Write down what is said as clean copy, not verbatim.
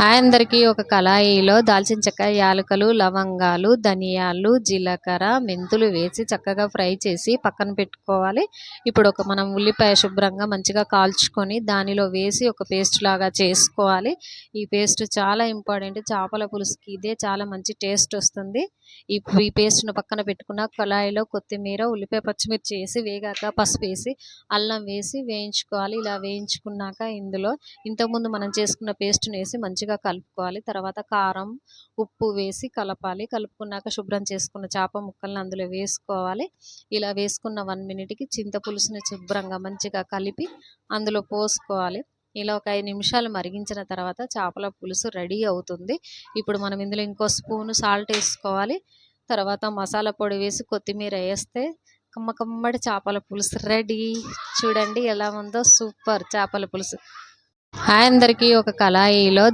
Hi అందరికీ. ఒక కళాయిలో దాల్చిన చెక్క, యాలకులు, లవంగాలు, ధనియాలు, జీలకర్ర, మెంతులు వేసి చక్కగా ఫ్రై చేసి పక్కన పెట్టుకోవాలి. ఇప్పుడు మనం ఉల్లిపాయ శుభ్రంగా మంచిగా కాల్చుకొని దానిలో వేసి ఒక పేస్ట్ లాగా చేసుకోవాలి. ఈ పేస్ట్ చాలా ఇంపార్టెంట్. చేపల పులుసుకి ఇదే చాలా మంచి టేస్ట్ వస్తుంది. ఈ పేస్ట్ను పక్కన పెట్టుకున్న కళాయిలో కొత్తిమీర, ఉల్లిపాయ, పచ్చిమిర్చి వేసి వేగాక పసుపు వేసి అల్లం వేసి వేయించుకోవాలి. ఇలా వేయించుకున్నాక ఇందులో ఇంతకుముందు మనం చేసుకున్న పేస్ట్ని వేసి మంచిగా కలుపుకోవాలి. తర్వాత కారం, ఉప్పు వేసి కలపాలి. కలుపుకున్నాక శుభ్రం చేసుకున్న చేప ముక్కల్ని అందులో వేసుకోవాలి. ఇలా వేసుకున్న 1 మినిట్కి చింతపులుసుని శుభ్రంగా మంచిగా కలిపి అందులో పోసుకోవాలి. ఇలా ఒక 5 నిమిషాలు మరిగించిన తర్వాత చేపల పులుసు రెడీ అవుతుంది. ఇప్పుడు మనం ఇందులో ఇంకో స్పూను సాల్ట్ వేసుకోవాలి. తర్వాత మసాలా పొడి వేసి కొత్తిమీర వేస్తే కమ్మటి చేపల పులుసు రెడీ. చూడండి ఎలా ఉందో, సూపర్ చేపల పులుసు. హాయ్ అందరికీ. ఒక కళాయిలో